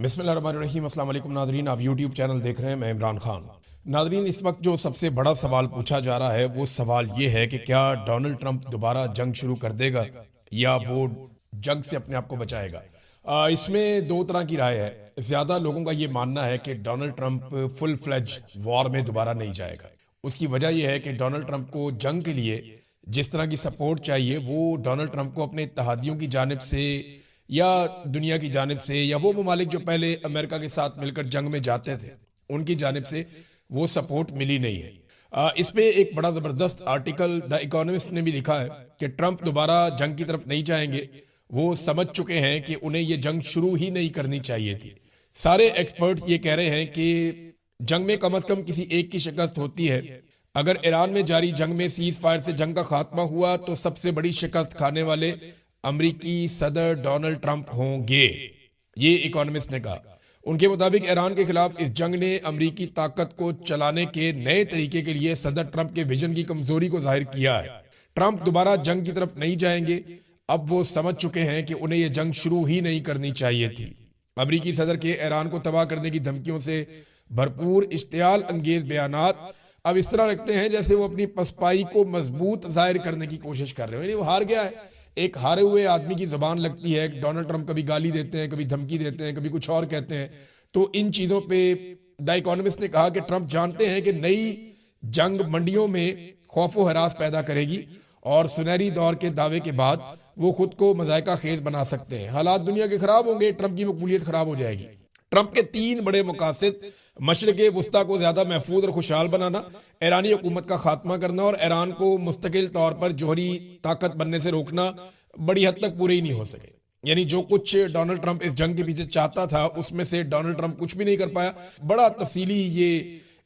बिस्मिल्लाहिर्रहमानिर्रहीम। अस्सलाम वालेकुम नादरीन, आप यूट्यूब चैनल देख रहे हैं, मैं इमरान खान। नादरीन, इस वक्त जो सबसे बड़ा सवाल पूछा जा रहा है वो सवाल ये है कि क्या डोनाल्ड ट्रंप दोबारा जंग शुरू कर देगा या वो जंग से अपने आप को बचाएगा। इसमें दो तरह की राय है। ज़्यादा लोगों का ये मानना है कि Donald Trump full fledge war में दोबारा नहीं जाएगा। उसकी वजह यह है कि डोनाल्ड ट्रंप को जंग के लिए जिस तरह की सपोर्ट चाहिए वो डोनाल्ड ट्रंप को अपने इत्तेहादियों की जानिब से या दुनिया की जानिब से या वो ममालिक जो पहले अमेरिका के साथ मिलकर जंग में जाते थे उनकी जानिब से वो सपोर्ट मिली नहीं है। इस पे एक बड़ा ज़बरदस्त आर्टिकल द इकोनॉमिस्ट ने भी लिखा है कि ट्रंप दोबारा जंग की तरफ नहीं जाएंगे। वो समझ चुके हैं कि उन्हें ये जंग शुरू ही नहीं करनी चाहिए थी। सारे एक्सपर्ट ये कह रहे हैं कि जंग में कम से कम किसी एक की शिकस्त होती है। अगर ईरान में जारी जंग में सीज फायर से जंग का खात्मा हुआ तो सबसे बड़ी शिकस्त खाने वाले अमरीकी सदर डोनाल्ड ट्रंप होंगे, ये इकोनॉमिस्ट ने कहा। उनके मुताबिक ईरान के खिलाफ इस जंग ने अमरीकी ताकत को चलाने के नए तरीके के लिए सदर ट्रंप के विजन की कमजोरी को जाहिर किया है। ट्रंप दोबारा जंग की तरफ नहीं जाएंगे। अब वो समझ चुके हैं कि उन्हें यह जंग शुरू ही नहीं करनी चाहिए थी। अमरीकी सदर के ईरान को तबाह करने की धमकियों से भरपूर इश्तियाल अंगेज बयानात अब इस तरह रखते हैं जैसे वो अपनी पसपाई को मजबूत जाहिर करने की कोशिश कर रहे हो। वो हार गया है। एक हारे हुए आदमी की जबान लगती है। डोनाल्ड ट्रंप कभी गाली देते हैं, कभी धमकी देते हैं, कभी कुछ और कहते हैं। तो इन चीजों पे द इकोनॉमिस्ट ने कहा कि ट्रंप जानते हैं कि नई जंग मंडियों में खौफो हरास पैदा करेगी और सुनहरी दौर के दावे के बाद वो खुद को मजायका खेज बना सकते हैं। हालात दुनिया के खराब होंगे, ट्रंप की मकबूलियत खराब हो जाएगी। ट्रंप के तीन बड़े मकासद मशरक़ वस्ता को ज्यादा महफूज और खुशहाल बनाना, ईरानी हुकूमत का खात्मा करना और ईरान को मुस्तकिल तौर पर जोहरी ताकत बनने से रोकना बड़ी हद तक पूरे ही नहीं हो सके। यानी जो कुछ डोनाल्ड ट्रंप इस जंग के पीछे चाहता था उसमें से डोनाल्ड ट्रंप कुछ भी नहीं कर पाया। बड़ा तफसीली ये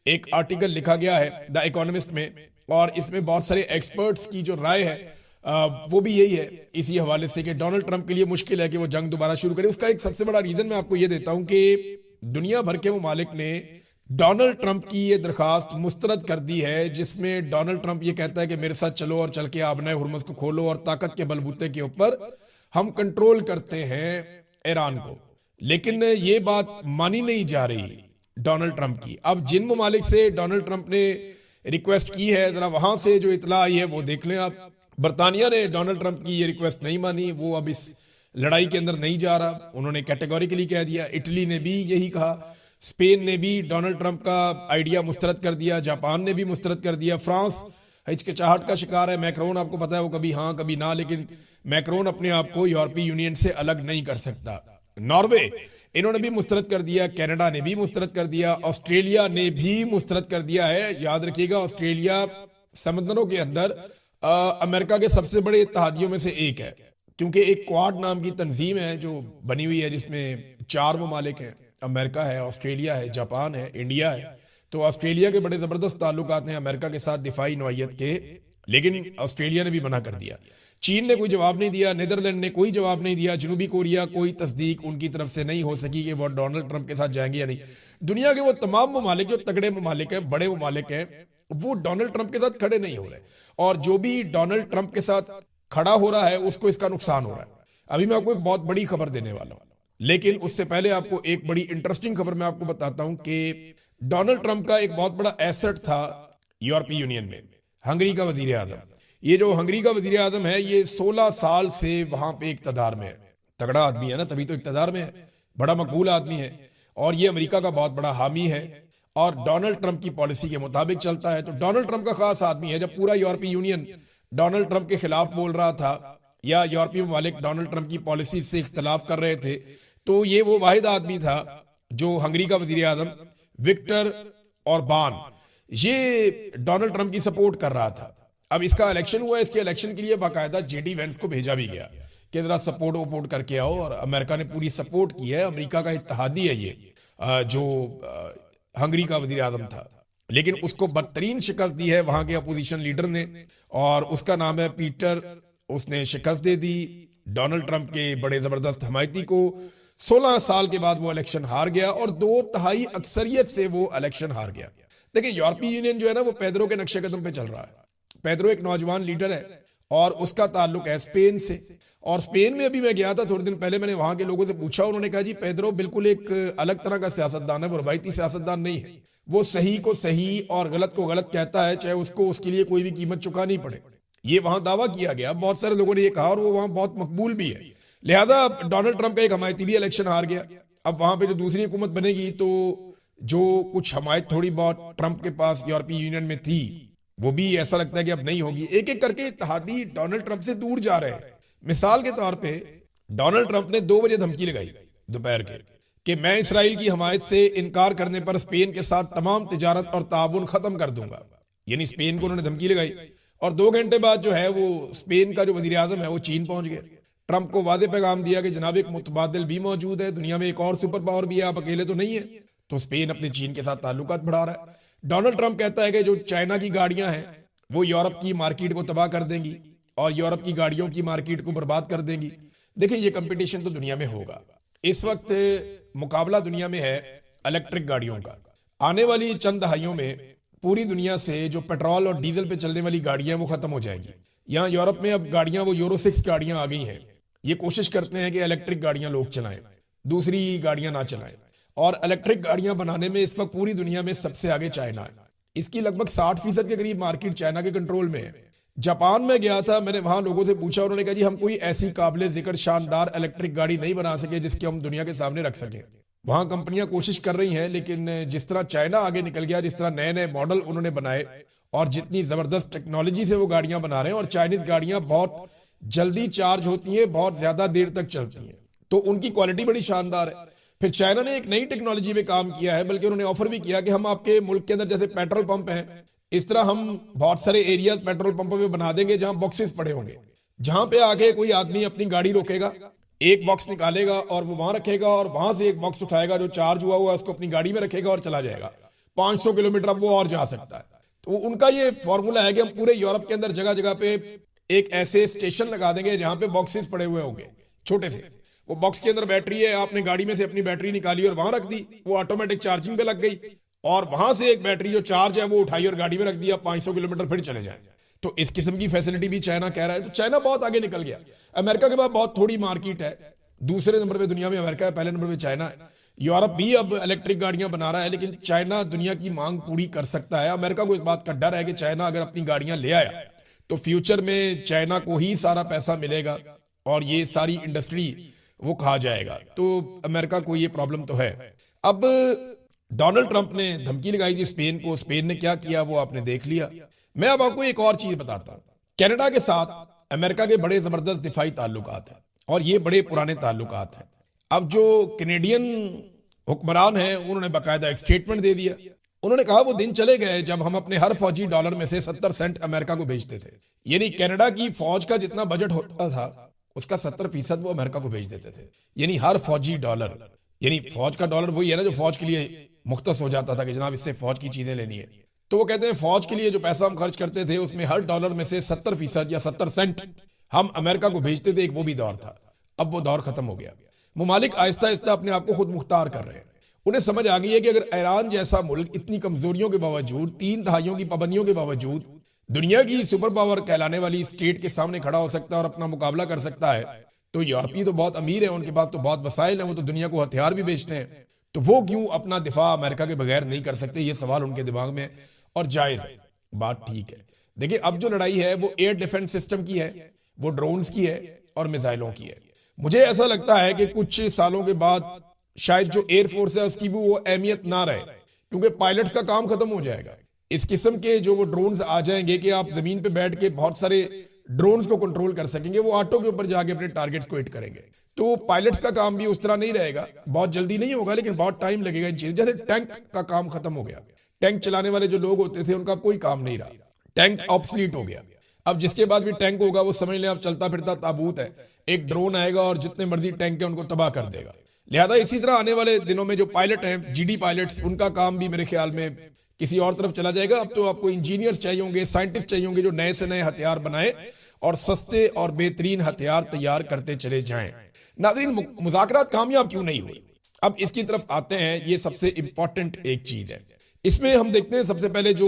एक आर्टिकल लिखा गया है द इकोनॉमिस्ट में और इसमें बहुत सारे एक्सपर्ट्स की जो राय है वो भी यही है इसी हवाले से कि डोनाल्ड ट्रंप के लिए मुश्किल है कि वो जंग दोबारा शुरू करे। उसका एक सबसे बड़ा रीजन मैं आपको ये देता हूं कि दुनिया भर के ममालिक ने डोनाल्ड ट्रंप की ये दरखास्त मुस्तरद कर दी है जिसमें डोनाल्ड ट्रंप ये कहता है कि मेरे साथ चलो और चल के आबना हुर्मुज़ को खोलो और ताकत के बलबूते के ऊपर हम कंट्रोल करते हैं ईरान को। लेकिन ये बात मानी नहीं जा रही डोनाल्ड ट्रंप की। अब जिन ममालिक से डोनाल्ड ट्रंप ने रिक्वेस्ट की है जरा वहां से जो इतला आई है वो देख लें आप। बरतानिया ने डोनाल्ड ट्रंप की ये रिक्वेस्ट नहीं मानी, वो अब इस लड़ाई के अंदर नहीं जा रहा, उन्होंने कैटेगोरिकली कह दिया। इटली ने भी यही कहा, स्पेन ने भी डोनाल्ड ट्रंप का आइडिया मुस्तरद कर दिया, जापान ने भी मुस्तरद कर दिया। फ्रांस हिचकिचाहट का शिकार है। मैक्रोन आपको पता है वो कभी हाँ कभी ना, लेकिन मैक्रोन अपने आप को यूरोपीय यूनियन से अलग नहीं कर सकता। नॉर्वे इन्होंने भी मुस्तरद कर दिया, कनाडा ने भी मुस्तरद कर दिया, ऑस्ट्रेलिया ने भी मुस्तरद कर दिया है। याद रखिएगा ऑस्ट्रेलिया समंदरों के अंदर अमेरिका के सबसे बड़े इत्तेहादियों में से एक है, क्योंकि एक क्वाड नाम की तंजीम है जो बनी हुई है जिसमें 4 ममालिक हैं, अमेरिका है, ऑस्ट्रेलिया है, जापान है, इंडिया है। तो ऑस्ट्रेलिया के बड़े जबरदस्त ताल्लुकात हैं अमेरिका के साथ दिफाई नौइयत के, लेकिन ऑस्ट्रेलिया ने भी मना कर दिया। चीन ने कोई जवाब नहीं दिया, नीदरलैंड ने कोई जवाब नहीं दिया, जनूबी कोरिया कोई तस्दीक उनकी तरफ से नहीं हो सकी कि वो डोनाल्ड ट्रंप के साथ जाएंगे या नहीं। दुनिया के वो तमाम ममालिक जो तगड़े ममालिक हैं, बड़े ममालिक हैं, वो डोनाल्ड ट्रंप के साथ खड़े नहीं हो रहे और जो भी डोनाल्ड ट्रंप के साथ खड़ा हो रहा है उसको इसका नुकसान हो रहा है। अभी मैं आपको एक बहुत बड़ी खबर देने वाला हूं, लेकिन उससे पहले आपको एक बड़ी इंटरेस्टिंग खबर मैं आपको बताता हूं कि डोनाल्ड ट्रंप का एक बहुत बड़ा एसेट था यूरोपीय यूनियन में, हंगरी का वजीर आजम। ये जो हंगरी का वजीर आजम है ये 16 साल से वहां पे इक्तदार में है। तगड़ा आदमी है ना, तभी तो इक्तदार में है, बड़ा मकबूल आदमी है और ये अमेरिका का बहुत बड़ा हामी है और डोनाल्ड ट्रंप की पॉलिसी के मुताबिक चलता है। तो डोनाल्ड ट्रंप का खास आदमी है। जब पूरा यूरोपीय यूनियन डोनाल्ड ट्रंप के खिलाफ बोल रहा था या यूरोपीय ममालिक डोनाल्ड ट्रंप की पॉलिसी से इख्तलाफ कर रहे थे, तो ये वो वाहिद आदमी था जो हंगरी का वजीर आजम विक्टर ऑरबान ये डोनाल्ड ट्रंप की सपोर्ट कर रहा था। अब इसका इलेक्शन हुआ, इसके इलेक्शन के लिए बाकायदा जेडी वेंस को भेजा भी गया कि जरा सपोर्ट वपोर्ट करके आओ, और अमेरिका ने पूरी सपोर्ट की है। अमेरिका का इत्तेहादी है ये जो हंगरी का वजीर आजम था, लेकिन उसको बदतरीन शिकस्त दी है वहां के अपोजिशन लीडर ने और उसका नाम है पीटर। उसने शिकस्त दे दी डोनाल्ड ट्रंप के बड़े जबरदस्त हमायती को। 16 साल के बाद वो इलेक्शन हार गया और 2/3 अक्सरियत से वो इलेक्शन हार गया। देखिए यूरोपीय यूनियन जो है ना वो पेद्रो के नक्शे कदम पे चल रहा है। पेद्रो एक नौजवान लीडर है और उसका ताल्लुक है स्पेन से। और स्पेन में अभी मैं गया था थोड़े दिन पहले, मैंने वहां के लोगों से पूछा, उन्होंने कहा जी पेद्रो बिल्कुल एक अलग तरह का सियासतदान है, वो रवायती सियासतदान नहीं है। वो सही को सही और गलत को गलत कहता है, चाहे उसको उसके लिए कोई भी कीमत चुकानी पड़े। ये वहां दावा किया गया, बहुत सारे लोगों ने ये कहा, और वो वहां बहुत मकबूल भी है। लिहाजा डोनाल्ड ट्रंप का एक हमायती भी इलेक्शन हार गया। अब वहां पे जो दूसरी हुकूमत बनेगी, तो जो कुछ हमायत थोड़ी बहुत ट्रंप के पास यूरोपीय यूनियन में थी, वो भी ऐसा लगता है कि अब नहीं होगी। एक एक करके इत्तेहादी डोनाल्ड ट्रंप से दूर जा रहे हैं। मिसाल के तौर पे डोनाल्ड ट्रंप ने 2 बजे धमकी लगाई दोपहर के कि मैं इसराइल की हमायत से इनकार करने पर स्पेन के साथ तमाम तिजारत और ताउन खत्म कर दूंगा। यानी स्पेन को उन्होंने धमकी लगाई, और 2 घंटे बाद जो है वो स्पेन का जो वजीर आजम है वो चीन पहुंच गया। ट्रंप को वादे पैगाम दिया कि जनाब एक मुतबादिल भी मौजूद है, दुनिया में एक और सुपर पावर भी है, आप अकेले तो नहीं है। तो स्पेन अपने चीन के साथ ताल्लुकात बढ़ा रहा है। डोनाल्ड ट्रंप कहता है कि जो चाइना की गाड़ियां हैं वो यूरोप की मार्केट को तबाह कर देंगी और यूरोप की गाड़ियों की मार्केट को बर्बाद कर देंगी। देखिए ये कंपटीशन तो दुनिया में होगा। इस वक्त मुकाबला दुनिया में है इलेक्ट्रिक गाड़ियों का। आने वाली चंद दहाइयों में पूरी दुनिया से जो पेट्रोल और डीजल पे चलने वाली गाड़ियां वो खत्म हो जाएंगी। यहाँ यूरोप में अब गाड़ियां वो यूरो 6 गाड़ियां आ गई हैं। ये कोशिश करते हैं कि इलेक्ट्रिक गाड़ियां लोग चलाएं, दूसरी गाड़ियां ना चलाएं। और इलेक्ट्रिक गाड़ियां बनाने में इस वक्त पूरी दुनिया में सबसे आगे चाइना है। इसकी लगभग 60% के करीब मार्केट चाइना के कंट्रोल में है। जापान में गया था, मैंने वहां लोगों से पूछा, उन्होंने कहा जी हम कोई ऐसी काबिल जिक्र शानदार इलेक्ट्रिक गाड़ी नहीं बना सके जिसकी हम दुनिया के सामने रख सकें। वहां कंपनियां कोशिश कर रही हैं, लेकिन जिस तरह चाइना आगे निकल गया, जिस तरह नए नए मॉडल उन्होंने बनाए और जितनी जबरदस्त टेक्नोलॉजी से वो गाड़ियां बना रहे हैं, और चाइनीज गाड़ियां बहुत जल्दी चार्ज होती हैं, बहुत ज्यादा देर तक चलती हैं, तो उनकी क्वालिटी बड़ी शानदार है। फिर चाइना ने एक नई टेक्नोलॉजी पे काम किया है, बल्कि उन्होंने ऑफर भी किया कि हम आपके मुल्क के अंदर जैसे पेट्रोल पंप हैं, इस तरह हम बहुत सारे एरिया पेट्रोल पंपों में बना देंगे जहां बॉक्सेस पड़े होंगे, जहां पे आके कोई आदमी अपनी गाड़ी रोकेगा, एक बॉक्स निकालेगा और वो वहां रखेगा, और वहां से एक बॉक्स उठाएगा जो चार्ज हुआ हुआ है उसको अपनी गाड़ी में रखेगा और चला जाएगा। 500 किलोमीटर अब वो और जा सकता है। तो उनका ये फॉर्मूला है कि हम पूरे यूरोप के अंदर जगह जगह पे एक ऐसे स्टेशन लगा देंगे जहां पे बॉक्सेस पड़े हुए होंगे छोटे से। वो बॉक्स के अंदर बैटरी है, आपने गाड़ी में से अपनी बैटरी निकाली और वहां रख दी, वो ऑटोमेटिक चार्जिंग पे लग गई, और वहां से एक बैटरी जो चार्ज है वो उठाई और गाड़ी में रख दिया, 500 किलोमीटर फिर चले जाए। तो इस किस्म की फैसिलिटी भी चाइना कह रहा है। तो चाइना बहुत आगे निकल गया। अमेरिका के बाद बहुत थोड़ी मार्केट है, दूसरे नंबर पे दुनिया में अमेरिका है, पहले नंबर पे चाइना है। यूरोप भी अब इलेक्ट्रिक गाड़ियां बना रहा है, लेकिन चाइना दुनिया की मांग पूरी कर सकता है। अमेरिका को इस बात का डर है कि चाइना अगर अपनी गाड़ियां ले आया तो फ्यूचर में चाइना को ही सारा पैसा मिलेगा और ये सारी इंडस्ट्री वो खा जाएगा। तो अमेरिका को ये प्रॉब्लम तो है। अब डोनाल्ड ट्रंप ने धमकी लगाई थी स्पेन को, स्पेन ने क्या किया वो आपने देख लिया। मैं अब आपको एक और चीज बताता हूं। कनाडा के साथ अमेरिका के बड़े जबरदस्त दिफाई ताल्लुकात हैं और ये बड़े पुराने ताल्लुकात हैं। अब जो कैनेडियन हुक्मरान हैं उन्होंने बाकायदा एक स्टेटमेंट दे दिया। उन्होंने कहा वो दिन चले गए जब हम अपने हर फौजी डॉलर में से 70 सेंट अमेरिका को भेजते थे। यानी कनाडा की फौज का जितना बजट होता था उसका 70% वो अमेरिका को भेज देते थे। यानी हर फौजी डॉलर, यानी फौज का डॉलर वही है ना जो फौज के लिए मुख्तस हो जाता था कि जनाब इससे फौज की चीजें लेनी है। तो वो कहते हैं फौज के लिए जो पैसा हम खर्च करते थे उसमें हर डॉलर में से 70% या 70 सेंट हम अमेरिका को भेजते थे। एक वो भी दौर था। अब वो दौर खत्म हो गया। मुमालिक आहिस्ता आहिस्ता अपने आप को खुद मुख्तार कर रहे हैं। उन्हें समझ आ गई है कि अगर ईरान जैसा मुल्क इतनी कमजोरियों के बावजूद, 3 दहाइयों की पाबंदियों के बावजूद दुनिया की सुपर पावर कहलाने वाली स्टेट के सामने खड़ा हो सकता है और अपना मुकाबला कर सकता है, तो यूरोपीय तो बहुत अमीर है, उनके पास तो बहुत वसाइल है, वो तो दुनिया को हथियार भी बेचते हैं, तो वो क्यों अपना दिफा अमेरिका के बगैर नहीं कर सकते? ये सवाल उनके दिमाग में है और जायज है, बात ठीक है। देखिए अब जो लड़ाई है वो एयर डिफेंस सिस्टम की है, वो ड्रोन्स की है और मिसाइलों की है। मुझे ऐसा लगता है कि कुछ सालों के बाद शायद जो एयरफोर्स है उसकी भी वो अहमियत ना रहे, क्योंकि पायलट्स का काम खत्म हो जाएगा। इस किस्म के जो वो ड्रोन्स आ जाएंगे कि आप जमीन पे बैठ के बहुत सारे ड्रोन्स को कंट्रोल कर सकेंगे, वो ऑटो के ऊपर जाके अपने टारगेट्स को हिट करेंगे। तो पायलट्स का काम भी उस तरह नहीं रहेगा, बहुत जल्दी नहीं होगा लेकिन बहुत टाइम लगेगा इन चीजें। जैसे टैंक का काम खत्म हो गया, टैंक चलाने वाले जो लोग होते थे उनका कोई काम नहीं रहा, टैंक ऑब्सलीट हो गया। अब जिसके बाद भी टैंक होगा वो समझ लें आप चलता फिरता ताबूत है, एक ड्रोन आएगा और जितने मर्जी टैंक है उनको तबाह कर देगा। लिहाजा इसी तरह आने वाले दिनों में जो पायलट हैं, जीडी पायलट्स, उनका काम भी मेरे ख्याल में किसी और तरफ चला जाएगा। अब तो आपको इंजीनियर्स चाहिए होंगे, साइंटिस्ट चाहिए होंगे जो नए से नए हथियार बनाए और सस्ते और बेहतरीन हथियार तैयार करते चले जाएं। नाज़रीन, मुज़ाकरात कामयाब क्यों नहीं हुए? अब इसकी तरफ आते हैं। ये सबसे इंपॉर्टेंट एक चीज है। इसमें हम देखते हैं सबसे पहले जो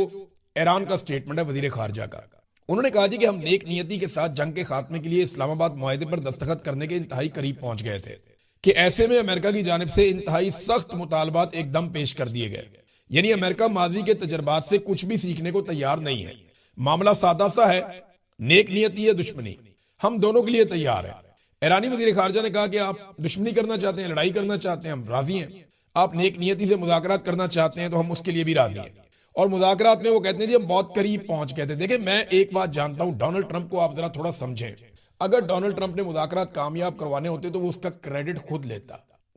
ईरान का स्टेटमेंट है वजीर खारजा का, उन्होंने कहा जी कि हम नेक नियति के साथ जंग के खात्मे के लिए इस्लामाबाद मुआहदे पर दस्तखत करने के इंतहाई करीब पहुंच गए थे कि ऐसे में अमेरिका की जानिब से इंतहाई सख्त मुतालबात एकदम पेश कर दिए गए। यानी अमेरिका माजी के तजर्बात से कुछ भी सीखने को तैयार नहीं है। मामला सादा सा है, नेक नियति या दुश्मनी, हम दोनों के लिए तैयार है। ईरानी वजीर खारजा ने कहा कि आप दुश्मनी करना चाहते हैं, लड़ाई करना चाहते हैं, हम राजी हैं। आप नेक नियति से मुज़ाकरात करना चाहते हैं तो हम उसके लिए भी राजी हैं। और मुज़ाकरात में वो कहते हैं जी हम बहुत करीब पहुंच गए थे। देखिए, मैं एक बात जानता हूं, डोनाल्ड ट्रंप को आप जरा थोड़ा समझें। अगर डोनाल्ड ट्रंप ने मुज़ाकरात कामयाब करवाने होते तो वो उसका क्रेडिट खुद लेता,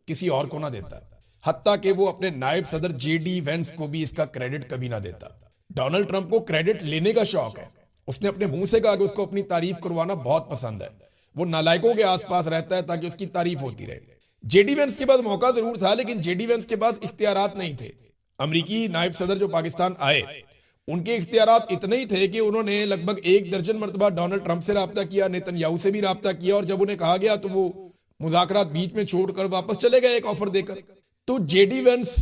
किसी और को ना देता। हत्ता कि वो अपने नायब सदर जेडी वेंस को भी इसका क्रेडिट कभी ना देता। डोनाल्ड ट्रंप को क्रेडिट लेने का शौक है। उसने अपने मुंह से कहा कि उसको अपनी तारीफ करवाना बहुत पसंद है। वो नालायकों के आसपास रहता है ताकि उसकी तारीफ होती रहे। जेडी वेंस के पास मौका जरूर था, लेकिन जेडी वेंस के पास इख्तियारात नहीं थे। अमरीकी नायब सदर जो पाकिस्तान आए, उनके इख्तियारात इतने ही थे कि उन्होंने लगभग 1 दर्जन मरतबा डोनाल्ड ट्रंप से राब्ता किया, नेतन्याहू से भी राब्ता किया, और जब उन्हें कहा गया तो वो मुज़ाकरात बीच में छोड़कर वापस चले गए एक ऑफर देकर। तो जेडी वेंस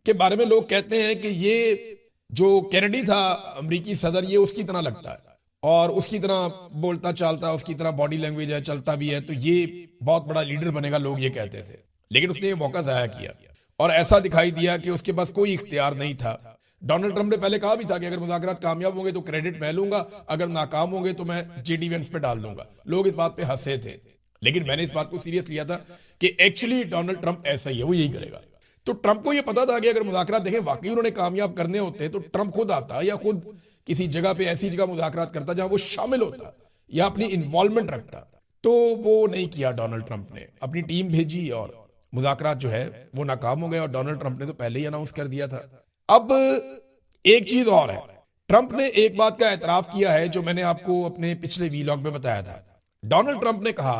के बारे में लोग कहते हैं कि ये जो कैनेडी था अमरीकी सदर, ये उसकी तरह लगता है और उसकी तरह बोलता चालता है, उसकी तरह बॉडी लैंग्वेज है, चलता भी है, तो ये बहुत बड़ा लीडर बनेगा, लोग ये कहते थे। लेकिन उसने ये मौका जाया किया और ऐसा दिखाई दिया कि उसके पास कोई इख्तियार नहीं था। डोनाल्ड ट्रंप ने पहले कहा भी था कि अगर मुज़ाकरात कामयाब होंगे तो क्रेडिट मैं लूंगा, अगर नाकाम होंगे तो मैं जेडी वेंस पे डाल दूंगा। लोग इस बात पे हंसे थे, लेकिन मैंने इस बात को सीरियस लिया था कि एक्चुअली डोनाल्ड ट्रंप ऐसा ही है, वो यही करेगा। तो ट्रंप को यह पता था कि अगर मुज़ाकरात देखें वाकई उन्होंने कामयाब करने होते तो ट्रंप खुद आता या खुद किसी जगह पे ऐसी जगह मुज़ाकरात करता जहां वो शामिल होता या अपनी इन्वॉल्वमेंट रखता। तो वो नहीं किया डोनाल्ड ट्रंप ने, अपनी टीम भेजी और मुज़ाकरात जो है वो नाकाम हो गए। और डोनाल्ड ट्रंप ने तो पहले ही अनाउंस कर दिया था। अब एक चीज और है, ट्रंप ने एक बात का एतराफ किया है जो मैंने आपको अपने पिछले वीलॉग में बताया था। डोनाल्ड ट्रंप ने कहा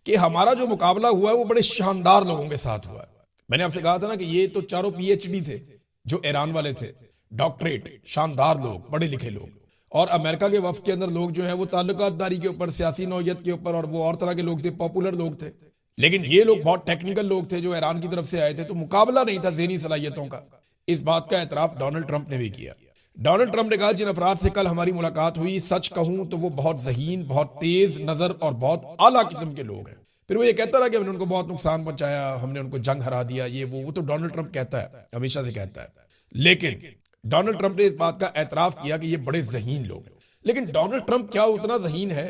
कि हमारा जो मुकाबला हुआ है वो बड़े शानदार लोगों के साथ हुआ है। मैंने आपसे कहा था ना कि ये तो चारों पीएचडी थे जो ईरान वाले थे, डॉक्टरेट, शानदार लोग, पढ़े लिखे लोग। और अमेरिका के वफ्द के अंदर लोग जो है वो ताल्लुकातदारी के ऊपर, सियासी नौयत के ऊपर, और वो और तरह के लोग थे, पॉपुलर लोग थे। लेकिन ये लोग बहुत टेक्निकल लोग थे जो ईरान की तरफ से आए थे, तो मुकाबला नहीं था ज़हनी सलाहियतों का। इस बात का एतराफ डोनाल्ड ट्रंप ने भी किया। डोनाल्ड ट्रंप ने कहा जिन अफराद से कल हमारी मुलाकात हुई, सच कहूं तो वो बहुत ज़हीन, बहुत तेज नजर और बहुत आला किस्म के लोग हैं। फिर वो ये कहता रहा कि हमने उनको बहुत नुकसान पहुंचाया, हमने उनको जंग हरा दिया, ये वो तो डोनाल्ड ट्रंप कहता है, हमेशा से कहता है। लेकिन डोनाल्ड ट्रंप ने इस बात का एतराफ किया कि ये बड़े ज़हीन लोग हैं। लेकिन डोनाल्ड ट्रंप क्या उतना ज़हीन है?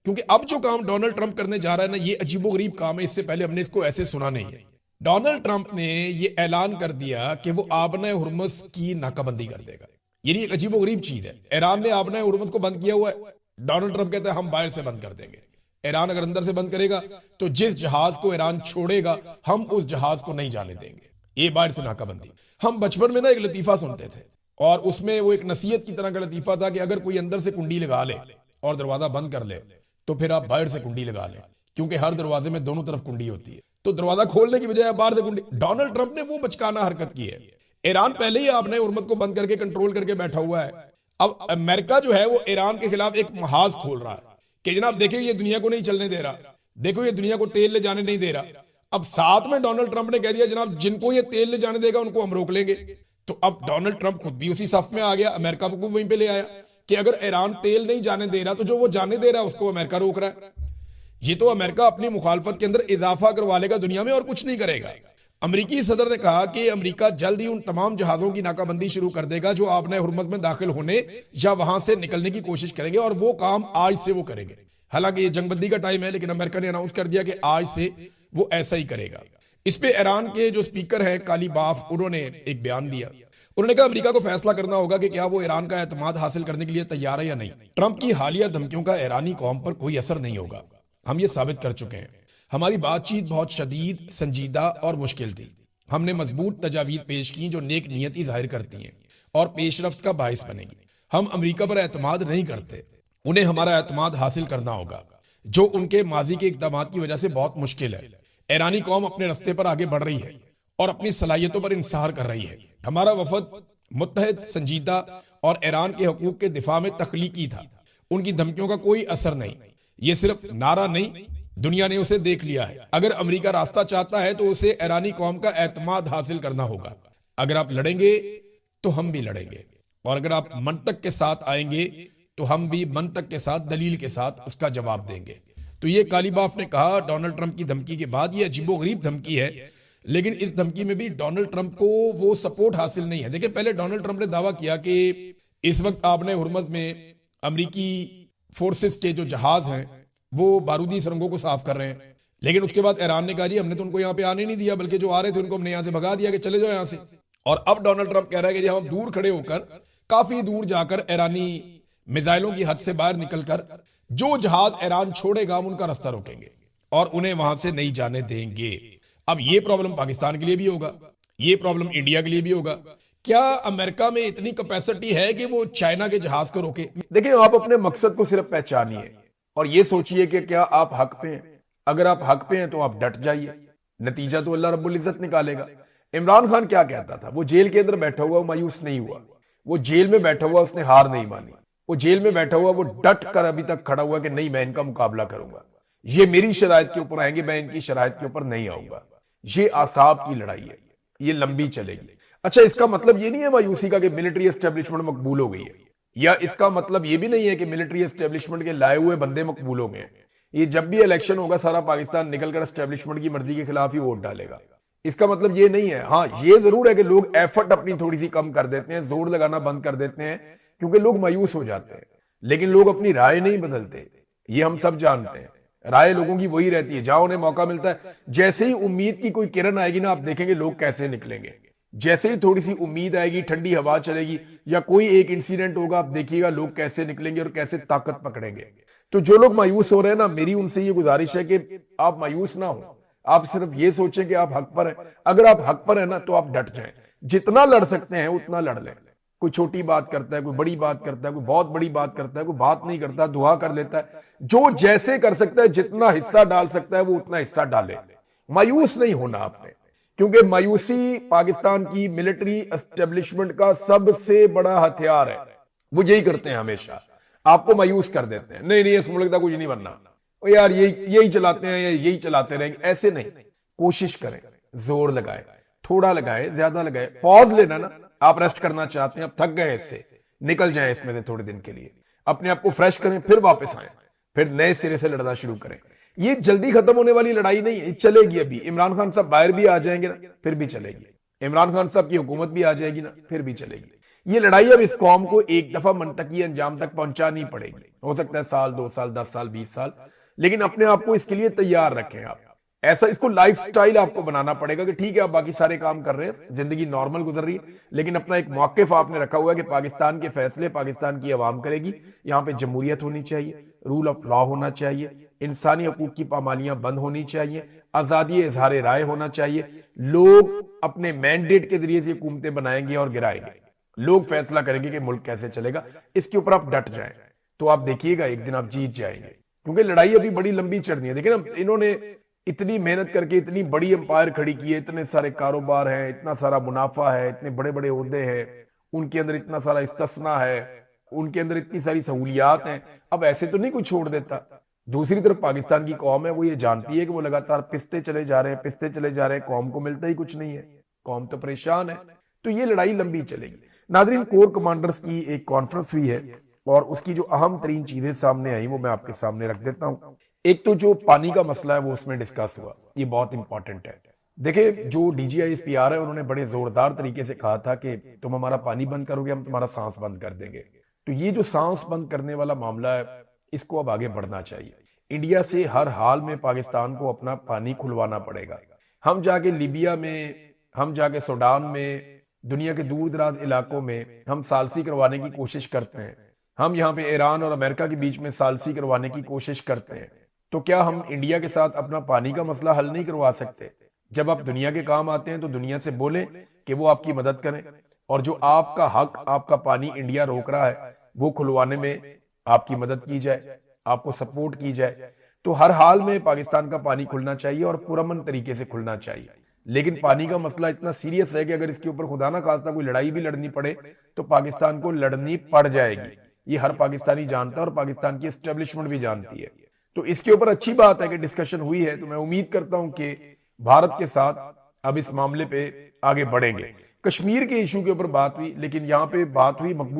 क्योंकि अब जो काम डोनाल्ड ट्रंप करने जा रहा है ना, ये अजीबोगरीब काम है। इससे पहले हमने इसको ऐसे सुना नहीं है। डोनाल्ड ट्रंप ने ये ऐलान कर दिया कि वो आबना हुर्मुज़ की नाकाबंदी कर देगा। ये एक अजीबोगरीब चीज है। ईरान ने आबना हुर्मुज़ को बंद किया हुआ है, डोनाल्ड ट्रंप कहता है हम बाहर से बंद कर देंगे। ईरान अगर अंदर से बंद करेगा तो जिस जहाज को ईरान छोड़ेगा हम उस जहाज को नहीं जाने देंगे। ये बाहर से नाकाबंदी। हम बचपन में ना एक लतीफा सुनते थे और उसमें वो एक नसीहत की तरह का लतीफा था कि अगर कोई अंदर से कुंडी लगा ले और दरवाजा बंद कर ले तो फिर आप बाहर से कुंडी लगा लें, क्योंकि हर दरवाजे में दोनों तरफ कुंडी होती है। तो दरवाजा खोलने की बजाय बाहर से कुंडी। डोनाल्ड ट्रंप ने वो बचकाना हरकत की है। ईरान पहले ही आपने हुर्मुज़ को बंद करके कंट्रोल करके बैठा हुआ है। अब अमेरिका जो है वो ईरान के खिलाफ एक महाज खोल रहा है कि जनाब देखिए ये दुनिया को नहीं चलने दे रहा, देखो ये दुनिया को तेल ले जाने नहीं दे रहा। अब साथ में डोनाल्ड ट्रंप ने कह दिया जनाब जिनको ये तेल ले जाने देगा उनको हम रोक लेंगे। तो अब डोनाल्ड ट्रंप खुद भी उसी सफ में आ गया, अमेरिका को वहीं पे ले आया कि अगर ईरान तेल नहीं जाने दे रहा तो जो वो जाने दे रहा है उसको अमेरिका रोक रहा है। ये तो अमेरिका अपनी मुखालफत के अंदर इजाफा करवा लेगा दुनिया में और कुछ नहीं करेगा। अमरीकी सदर ने कहा कि अमेरिका जल्द ही उन तमाम जहाजों की नाकाबंदी शुरू कर देगा जो आपने हुर्मुज़ में दाखिल होने या वहां से निकलने की कोशिश करेंगे, और वो काम आज से वो करेंगे। हालांकि ये जंगबंदी का टाइम है, लेकिन अमेरिका ने अनाउंस कर दिया कि आज से वो ऐसा ही करेगा। इस पे ईरान के जो स्पीकर है कालीबाफ, उन्होंने एक बयान दिया। उन्होंने कहा अमेरिका को फैसला करना होगा कि क्या वो ईरान का एतमाद हासिल करने के लिए तैयार है या नहीं। ट्रंप की हालिया धमकियों का ईरानी कौम पर कोई असर नहीं होगा, हम ये साबित कर चुके हैं। हमारी बातचीत बहुत शदीद, संजीदा और मुश्किल थी। हमने मजबूत तजावीज़ पेश की जो नेक नियति जाहिर करती हैं और पेशरफ्त का बायस बनेगी। हम अमेरिका पर एतमाद नहीं करते, उन्हें हमारा एतमाद हासिल करना होगा, जो उनके माजी के इक़दाम की वजह से बहुत मुश्किल है। ईरानी कौम अपने रास्ते पर आगे बढ़ रही है और अपनी सलाहियतों पर इंसार कर रही है। हमारा वफद मुत्तहद, संजीदा और ईरान के हकूक के दिफा में तख्लीकी था। उनकी धमकियों का कोई असर नहीं। ये सिर्फ नारा नहीं, दुनिया ने उसे देख लिया है। अगर अमेरिका रास्ता चाहता है तो उसे ईरानी कौम का एतमाद हासिल करना होगा। अगर आप लड़ेंगे तो हम भी लड़ेंगे, और अगर आप मंतक के साथ आएंगे तो हम भी मंतक के साथ, दलील के साथ उसका जवाब देंगे। तो ये कालीबाफ ने कहा डोनाल्ड ट्रंप की धमकी के बाद। ये अजीबोगरीब धमकी है, लेकिन इस धमकी में भी डोनाल्ड ट्रंप को वो सपोर्ट हासिल नहीं है। देखिए, पहले डोनाल्ड ट्रंप ने दावा किया कि इस वक्त आपने हुर्मुज़ में अमेरिकी फोर्सेस के जो जहाज हैं वो बारूदी सुरंगों को साफ कर रहे हैं, लेकिन उसके बाद ईरान ने कहा जी हमने तो उनको यहाँ पे आने नहीं दिया, बल्कि जो आ रहे थे उनको हमने यहाँ से भगा दिया कि चले जाओ यहाँ से। और अब डोनाल्ड ट्रंप कह रहा है कि हम दूर खड़े होकर, काफी दूर जाकर ईरानी मिसाइलों की हद से बाहर निकलकर जो जहाज ईरान छोड़ेगा हम उनका रास्ता रोकेंगे और उन्हें वहां से नहीं जाने देंगे। अब ये प्रॉब्लम पाकिस्तान के लिए भी होगा, ये प्रॉब्लम इंडिया के लिए भी होगा। क्या अमेरिका में इतनी कैपेसिटी है कि वो चाइना के जहाज को रोके? देखिए, आप अपने मकसद को सिर्फ पहचानिए और ये सोचिए कि क्या आप हक पे हैं। अगर आप हक पे हैं तो आप डट जाइए, नतीजा तो अल्लाह रब्बुल इज्जत निकालेगा। इमरान खान क्या कहता था? वो जेल के अंदर बैठा हुआ मायूस नहीं हुआ, वो जेल में बैठा हुआ उसने हार नहीं मानी, वो जेल में बैठा हुआ वो डट कर अभी तक खड़ा हुआ कि नहीं मैं इनका मुकाबला करूंगा, ये मेरी शराइत के ऊपर आएंगे, मैं इनकी शराइत के ऊपर नहीं आऊंगा। ये आसाब की लड़ाई है, ये लंबी चलेगी। अच्छा, इसका मतलब ये नहीं है मायूसी का कि मिलिट्री एस्टेब्लिशमेंट मकबूल हो गई है, या इसका मतलब ये भी नहीं है कि मिलिट्री एस्टेब्लिशमेंट के लाए हुए बंदे मकबूल हो गए हैं। ये जब भी इलेक्शन होगा सारा पाकिस्तान निकलकर एस्टेब्लिशमेंट की मर्जी के खिलाफ ही वोट डालेगा। इसका मतलब ये नहीं है। हाँ, ये जरूर है कि लोग एफर्ट अपनी थोड़ी सी कम कर देते हैं, जोर लगाना बंद कर देते हैं क्योंकि लोग मायूस हो जाते हैं, लेकिन लोग अपनी राय नहीं बदलते, ये हम सब जानते हैं। राय लोगों की वही रहती है जहां उन्हें मौका मिलता है। जैसे ही उम्मीद की कोई किरण आएगी ना, आप देखेंगे लोग कैसे निकलेंगे। जैसे ही थोड़ी सी उम्मीद आएगी, ठंडी हवा चलेगी या कोई एक इंसिडेंट होगा, आप देखिएगा लोग कैसे निकलेंगे और कैसे ताकत पकड़ेंगे। तो जो लोग मायूस हो रहे हैं ना, मेरी उनसे ये गुजारिश है कि आप मायूस ना हो, आप सिर्फ ये सोचें कि आप हक पर हैं। अगर आप हक पर हैं ना तो आप डट जाएं, जितना लड़ सकते हैं उतना लड़ लें। कोई छोटी बात करता है, कोई बड़ी बात करता है, कोई बहुत बड़ी बात करता है, कोई बात नहीं करता, दुआ कर लेता है। जो जैसे कर सकता है, जितना हिस्सा डाल सकता है वो उतना हिस्सा डाले। मायूस नहीं होना आपने, क्योंकि मायूसी पाकिस्तान की मिलिट्री एस्टेब्लिशमेंट का सबसे बड़ा हथियार है। वो यही करते हैं, हमेशा आपको मायूस कर देते हैं। नहीं नहीं, इस मुल्क का कुछ नहीं बनना, ओ यार यही चलाते हैं, यही चलाते रहेंगे। ऐसे नहीं, कोशिश करें, जोर लगाए, थोड़ा लगाए, ज्यादा लगाए, पॉज लेना ना। आप रेस्ट करना चाहते हैं, आप थक गए इससे, निकल जाएं इसमें से थोड़े दिन के लिए, अपने आप को फ्रेश करें, फिर वापस आए, फिर नए सिरे से लड़ना शुरू करें। ये जल्दी खत्म होने वाली लड़ाई नहीं है, चलेगी। अभी इमरान खान साहब बाहर भी आ जाएंगे ना, फिर भी चलेगी। इमरान खान साहब की हुकूमत भी आ जाएगी ना, फिर भी चलेगी। ये लड़ाई अब इस कौम को एक दफा मंतकी अंजाम तक पहुंचानी पड़ेगी। हो सकता है साल, 2 साल, 10 साल, 20 साल, लेकिन अपने आप को इसके लिए तैयार रखें। आप ऐसा इसको लाइफस्टाइल आपको बनाना पड़ेगा कि ठीक है आप बाकी सारे काम कर रहे हैं, जिंदगी नॉर्मल गुजर रही है, लेकिन अपना एक मौकिफ आपने रखा हुआ है कि पाकिस्तान के फैसले पाकिस्तान की आवाम करेगी। यहाँ पे जमहूरियत होनी चाहिए, रूल ऑफ लॉ होना चाहिए, इंसानी हकूक की पामालियां बंद होनी चाहिए, आजादी इजहार राय होना चाहिए। लोग अपने मैंडेट के जरिए से हुकूमतें बनाएंगे और गिराएंगे, लोग फैसला करेंगे कि मुल्क कैसे चलेगा। इसके ऊपर आप डट जाएं तो आप देखिएगा एक दिन आप जीत जाएंगे, क्योंकि लड़ाई अभी बड़ी लंबी चढ़नी है। देखिए ना, इन्होंने इतनी मेहनत करके इतनी बड़ी एम्पायर खड़ी की है, इतने सारे कारोबार हैं, इतना सारा मुनाफा है, इतने बड़े बड़े ओहदे हैं, उनके अंदर इतना सारा इस्तिस्ना है, उनके अंदर इतनी सारी सहूलियात हैं। अब ऐसे तो नहीं कोई छोड़ देता। दूसरी तरफ पाकिस्तान की कौम है, वो ये जानती है कि वो लगातार पिसते चले जा रहे हैं, पिसते चले जा रहे हैं, कौम को मिलता ही कुछ नहीं है, कौम तो परेशान है। तो ये लड़ाई लंबी चलेगी। नादरीन, कोर कमांडर्स की एक कॉन्फ्रेंस हुई है और उसकी जो अहम तरीन चीजें सामने आई वो मैं आपके सामने रख देता हूं। एक तो जो पानी का मसला है वो उसमें डिस्कस हुआ, ये बहुत इंपॉर्टेंट है। देखिए, जो DGISPR है उन्होंने बड़े जोरदार तरीके से कहा था कि तुम हमारा पानी बंद करोगे, हम तुम्हारा सांस बंद कर देंगे। तो ये जो सांस बंद करने वाला मामला है, इसको अब आगे बढ़ना चाहिए। इंडिया से हर हाल में पाकिस्तान को अपना पानी खुलवाना पड़ेगा। हम जाके लीबिया में, हम जाके सूडान में, दुनिया के दूर दराज इलाकों में हम सालसी करवाने की कोशिश करते हैं। हम यहाँ पे ईरान और अमेरिका के बीच में सालसी करवाने की कोशिश करते हैं। तो क्या हम इंडिया के साथ अपना पानी का मसला हल नहीं करवा सकते? जब आप दुनिया के काम आते हैं तो दुनिया से बोलें कि वो आपकी मदद करें, और जो आपका हक, आपका पानी इंडिया रोक रहा है, वो खुलवाने में आपकी मदद की जाए, आपको सपोर्ट की जाए। तो हर हाल में पाकिस्तान का पानी खुलना चाहिए और पुरअमन तरीके से खुलना चाहिए। लेकिन पानी का मसला इतना सीरियस है कि अगर इसके ऊपर खुदा ना खास्ता कोई लड़ाई भी लड़नी पड़े तो पाकिस्तान को लड़नी पड़ जाएगी। ये हर पाकिस्तानी जानता है और पाकिस्तान की एस्टेब्लिशमेंट भी जानती है। तो इसके ऊपर अच्छी बात है कि डिस्कशन हुई है। तो मैं उम्मीद करता हूं कि भारत के साथ अब इस मामले पे आगे बढ़ेंगे। कश्मीर के इशू के ऊपर बात हुई, लेकिन यहाँ पे बात हुई मकबूल